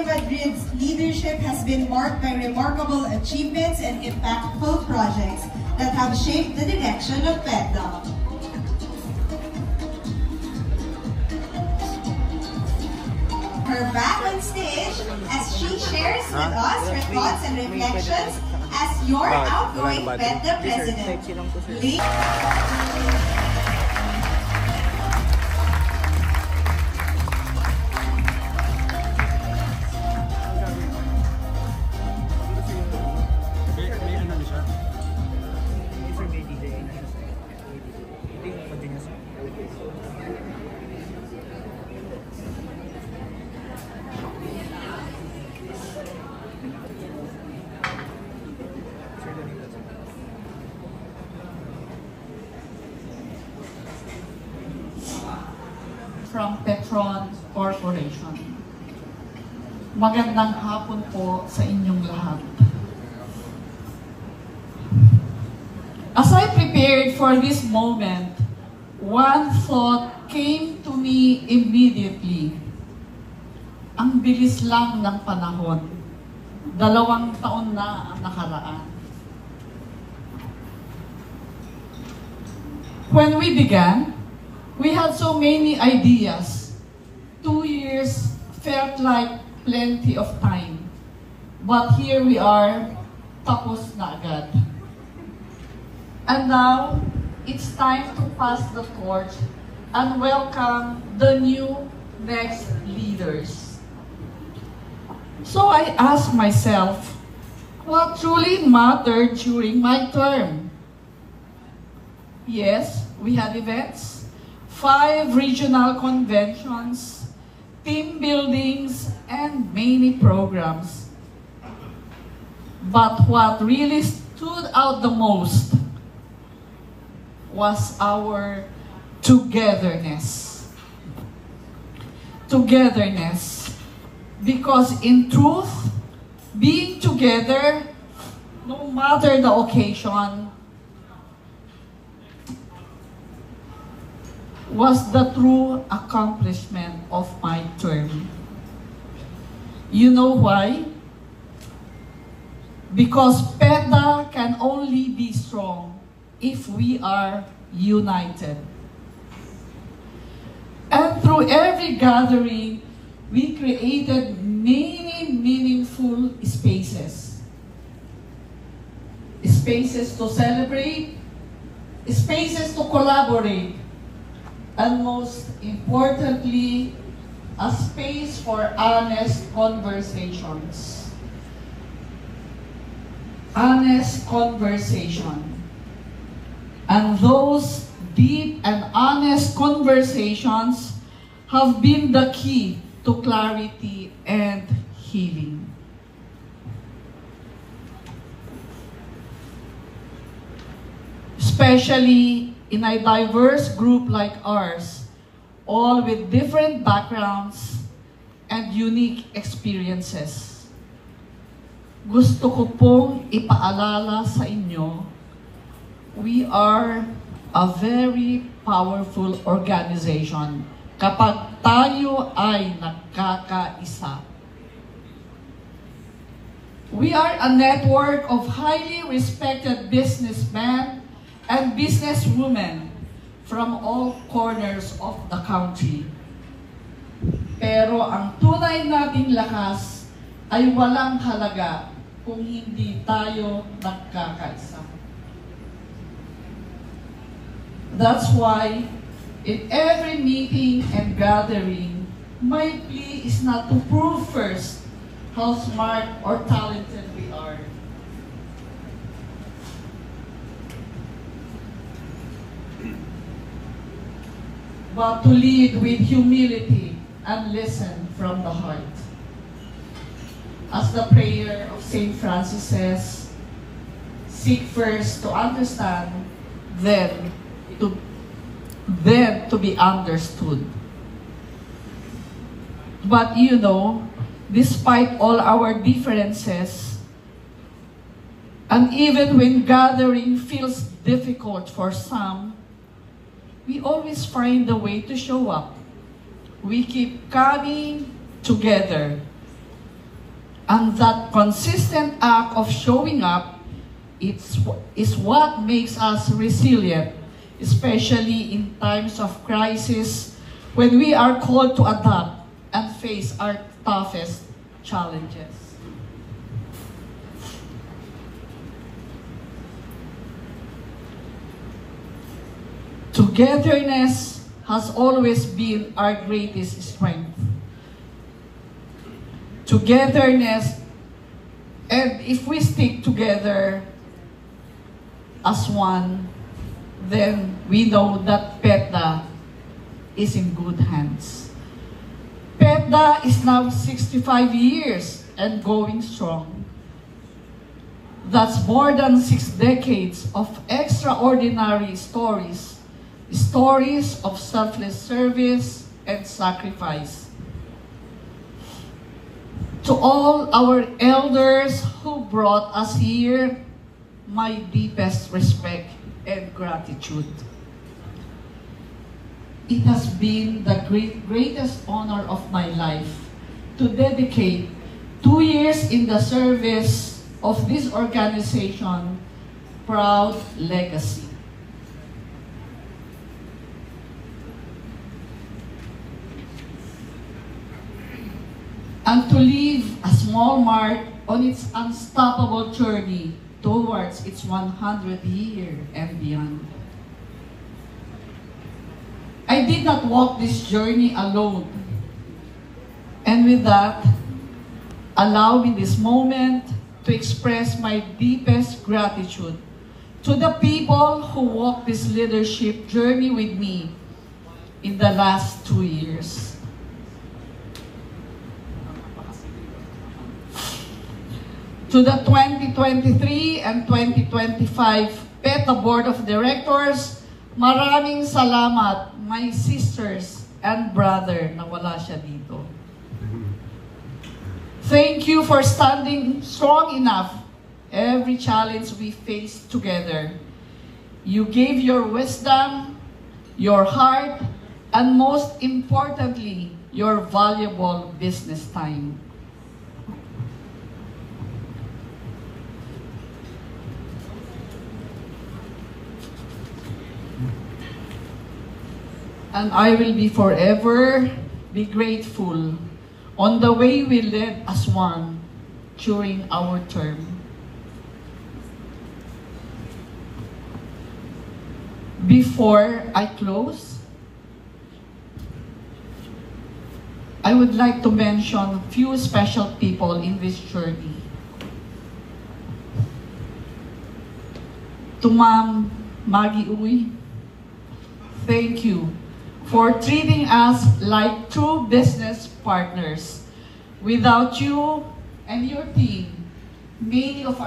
Madrid's leadership has been marked by remarkable achievements and impactful projects that have shaped the direction of PEDA. Her back on stage as she shares with us her thoughts and reflections as your outgoing PEDA president. From Petron Corporation. Magandang hapon po sa inyong lahat. As I prepared for this moment, one thought came to me immediately. Ang bilis lang ng panahon. 2 taon na ang nakaraan. When we began, we had so many ideas. 2 years felt like plenty of time. But here we are, tapos na agad. And now, it's time to pass the torch and welcome the new next leaders. So I asked myself, what truly mattered during my term? Yes, we had events, 5 regional conventions, team buildings, and many programs. But what really stood out the most was our togetherness. Togetherness. Because in truth, being together, no matter the occasion, was the true accomplishment of my term. You know why? Because PEDA can only be strong if we are united. And through every gathering, we created many meaningful spaces. Spaces to celebrate, spaces to collaborate, and most importantly, a space for honest conversations. Honest conversation. And those deep and honest conversations have been the key to clarity and healing. Especially in a diverse group like ours, all with different backgrounds and unique experiences. Gusto ko pong ipaalala sa inyo, we are a very powerful organization kapag tayo ay nagkakaisa. We are a network of highly respected businessmen and businesswomen from all corners of the country. Pero ang tunay nating lakas ay walang halaga kung hindi tayo nagkakaisa. That's why in every meeting and gathering, my plea is not to prove first how smart or talented we are. But to lead with humility and listen from the heart. As the prayer of St. Francis says, seek first to understand, then to be understood. But you know, despite all our differences, and even when gathering feels difficult for some, we always find a way to show up. We keep coming together. And that consistent act of showing up is what makes us resilient, especially in times of crisis when we are called to adapt and face our toughest challenges. Togetherness has always been our greatest strength. Togetherness, and if we stick together as one, then we know that PETDA is in good hands. PETDA is now 65 years and going strong. That's more than 6 decades of extraordinary stories, stories of selfless service and sacrifice. To all our elders who brought us here, my deepest respect and gratitude. It has been the greatest honor of my life to dedicate 2 years in the service of this organization, Proud Legacy. And to leave a small mark on its unstoppable journey towards its 100th year and beyond. I did not walk this journey alone. And with that, allow me this moment to express my deepest gratitude to the people who walked this leadership journey with me in the last 2 years. To the 2023 and 2025 PETDA Board of Directors, maraming salamat, my sisters and brother na wala siya dito. Thank you for standing strong enough every challenge we faced together. You gave your wisdom, your heart, and most importantly, your valuable business time. And I will be forever be grateful on the way we led as one during our term. Before I close, I would like to mention a few special people in this journey. To Ma'am Maggie Uy, thank you for treating us like true business partners. Without you and your team, many of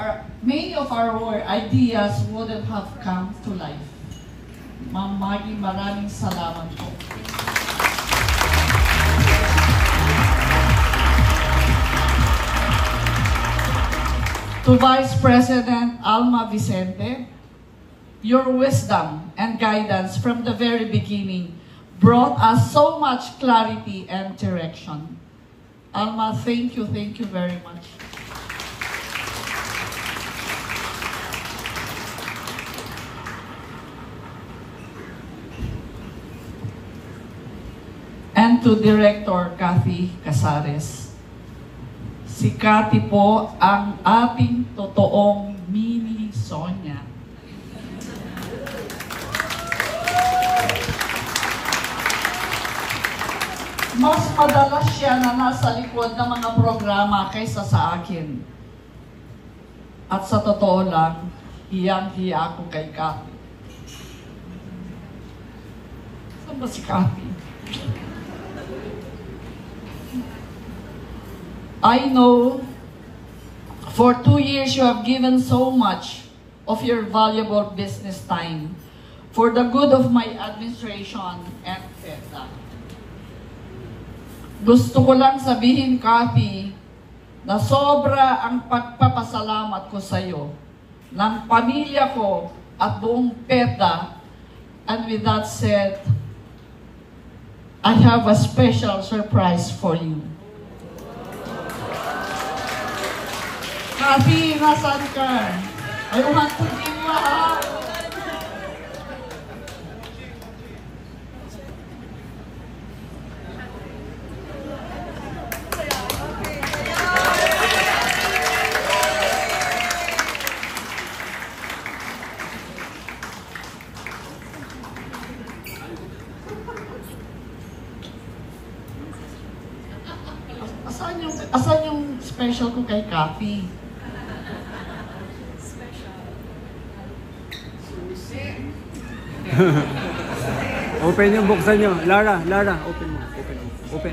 our ideas wouldn't have come to life. Ma'am Maggie, maraming salamat po. To Vice President Alma Vicente, your wisdom and guidance from the very beginning brought us so much clarity and direction. Alma, thank you very much. And to Director Kathy Casares, si Kathy po ang ating totoong mini Sonia. Mas madalas siya na nasa likod ng mga programa kaysa sa akin. At sa totoo lang, hiyang-hiya ako kay Kathy. Saan ba si Kathy? I know for 2 years you have given so much of your valuable business time for the good of my administration and PETDA. Gusto ko lang sabihin, Kathy, na sobra ang pagpapasalamat ko sa iyo, ng pamilya ko at buong PETDA. And with that said, I have a special surprise for you. Kathy, nasaan ka? I want to give you a hug. Asan yung special ko kay Kathy? Open yung buksan nyo. Lara, open mo. Open.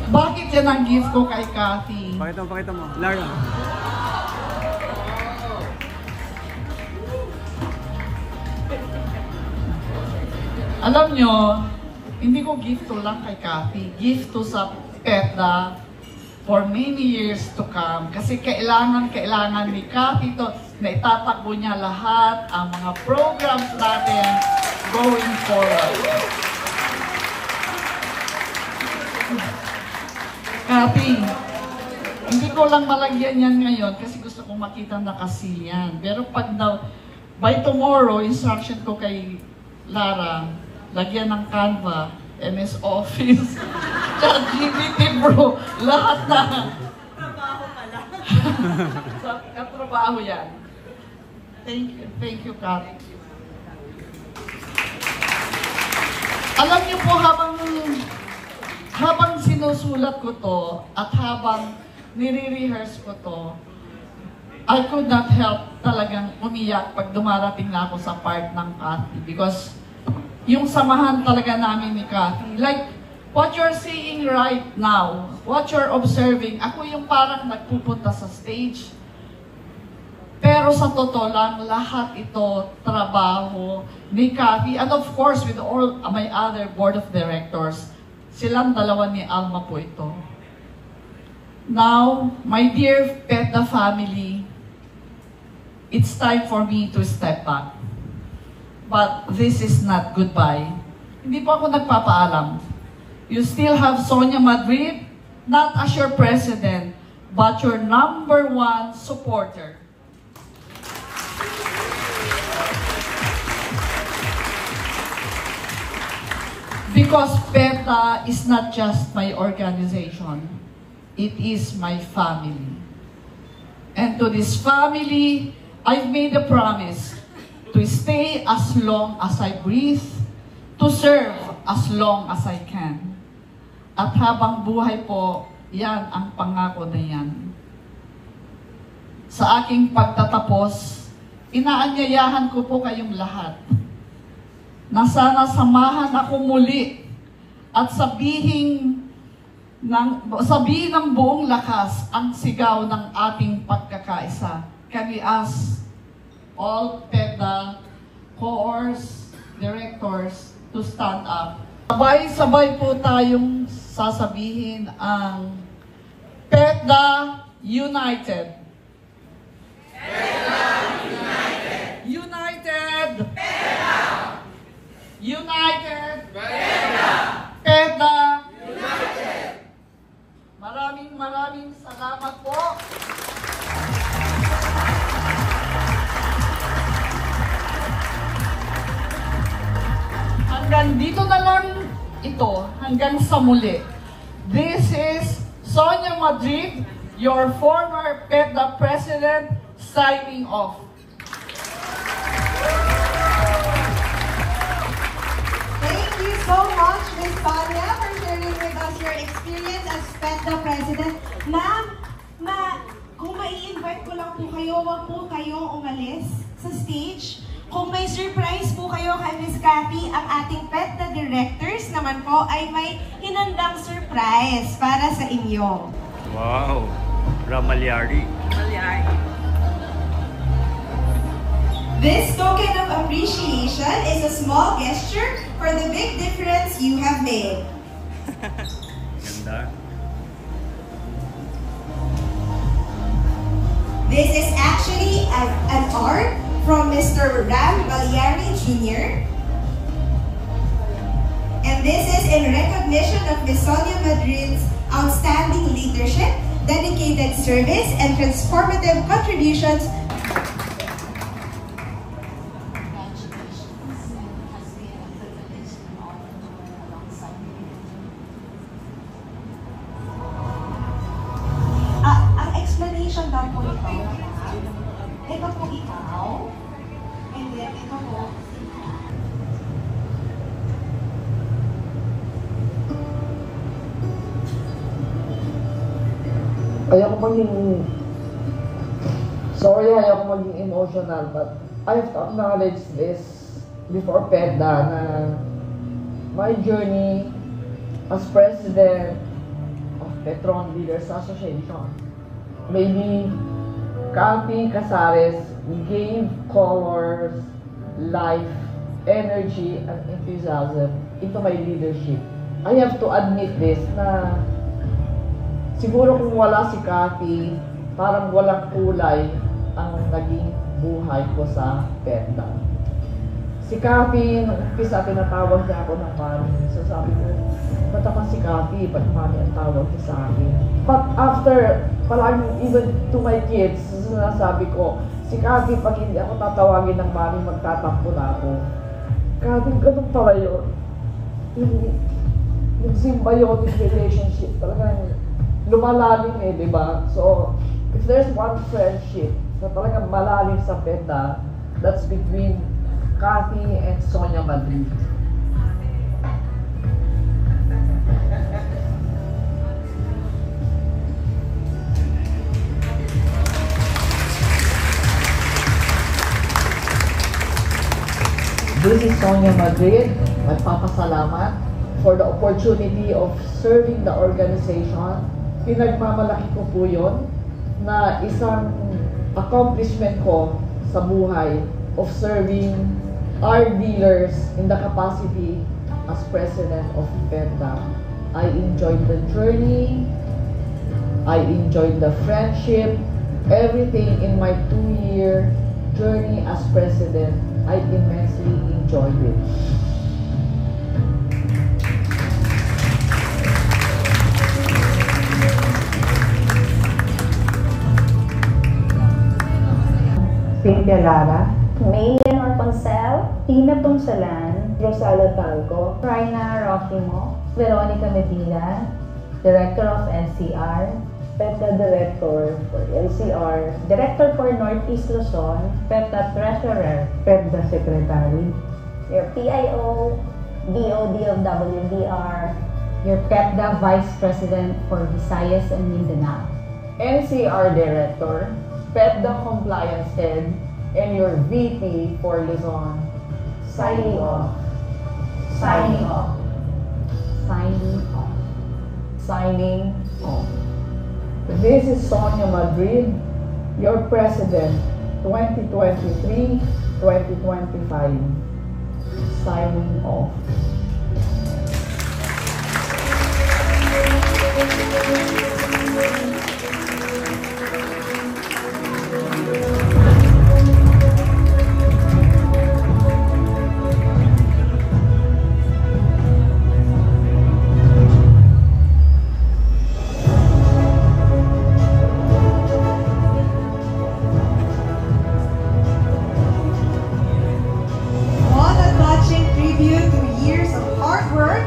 Bakit yan ang gift ko kay Kathy? Pakita mo. Lara. Alam nyo, hindi ko gift to lang kay Kathy. Gift to sa PETDA for many years to come. Kasi kailangan ni Kathy to na itatakbo niya lahat ang mga programs natin going forward. Kathy, hindi ko lang malagyan yan ngayon kasi gusto kong makita nakasilyan. Pero pag by tomorrow, instruction ko kay Lara, lagyan ng Canva, MS Office, ChatGPT bro, lahat na. Trabaho pala. Katrabaho yan. Thank you, Kat. Alam niyo po, habang sinusulat ko to at habang nire-rehearse ko to, I could not help talagang umiyak pag dumarating na ako sa part ng Kathy because yung samahan talaga namin ni Kathy, like what you're seeing right now, what you're observing, ako yung parang nagpupunta sa stage. Pero sa totoo lang, lahat ito trabaho ni Kathy and of course with all my other board of directors. Silang dalawa ni Alma po ito. Now, my dear PETDA family, it's time for me to step back. But this is not goodbye. Hindi po ako nagpapaalam. You still have Sonia Madrid, not as your president, but your #1 supporter. Because PETDA is not just my organization, it is my family. And to this family, I've made a promise to stay as long as I breathe, to serve as long as I can. At habang buhay po, yan ang pangako na yan. Sa aking pagtatapos, inaanyayahan ko po kayong lahat na sana samahan ako muli at sabihin ng buong lakas ang sigaw ng ating pagkakaisa. Can we ask all PETDA cohorts, directors to stand up? Sabay-sabay po tayong sasabihin ang PETDA United. PETDA United. United. PETDA. United. PETDA. PETDA. United. Maraming salamat po. Hanggang dito na lang ito, hanggang sa muli. This is Sonia Madrid, your former PETDA president, signing off. Thank you so much, Ms. Sonia, for sharing with us your experience as PETDA president. Ma'am, kung mai-invite ko lang po kayo, wag po kayong umalis sa stage. Kung may surprise po kayo kay Ms. Kathy, ang ating PETDA directors naman po ay may hinandang surprise para sa inyo. Wow! Ramalyari. This token of appreciation is a small gesture for the big difference you have made. Ganda. This is actually an art from Mr. Ram Gagliari Jr. And this is in recognition of Ms. Sonia Madrid's outstanding leadership, dedicated service, and transformative contributions. Ang explanation daw po ito, ito po ikaw, and then ito po. Ayoko maging, sorry, ayoko maging emotional, but I have to acknowledge this before PEDA na my journey as president of Petron Leaders Association. Maybe Kathy Casares gave colors, life, energy, and enthusiasm into my leadership. I have to admit this na siguro kung wala si Kathy, parang walang kulay ang naging buhay ko sa PEDA. Si Kathy, nung umpisa tinatawag niya ako ng mami. So sabi ko, ba't ako si Kathy? Ba't mami ang tawag niya sa akin? But after, palagi even to my kids, sinasabi ko, si Kathy, pag hindi ako tatawagin ng mami, magtatampo na ako. Kathy, ganun pala yun. Yung symbiotic relationship, talagang lumalalim di ba? So, if there's one friendship na talagang malalim sa PEDA, that's between Kathy and Sonia Madrid. This is Sonia Madrid. Magpapasalamat for the opportunity of serving the organization. Pinagmamalaki ko po yun na isang accomplishment ko sa buhay of serving our dealers in the capacity as president of PEDA. I enjoyed the journey, I enjoyed the friendship, everything in my 2-year journey as president, I immensely enjoyed it. Cynthia Lara, Mayan Orponcel, Tina Punsalan, Rosala Tanco, Raina Rofimo, Veronica Medina, Director of NCR, PEDA Director for NCR, Director for Northeast Luzon, PEDA Treasurer, PEDA Secretary, your PIO, DOD of WDR, your PEDA Vice President for Visayas and Mindanao, NCR Director, PEDA Compliance Head, and your VP for Luzon. Signing off. Signing off. Signing off. Signing off. This is Sonia Madrid, your President, 2023-2025. Signing off.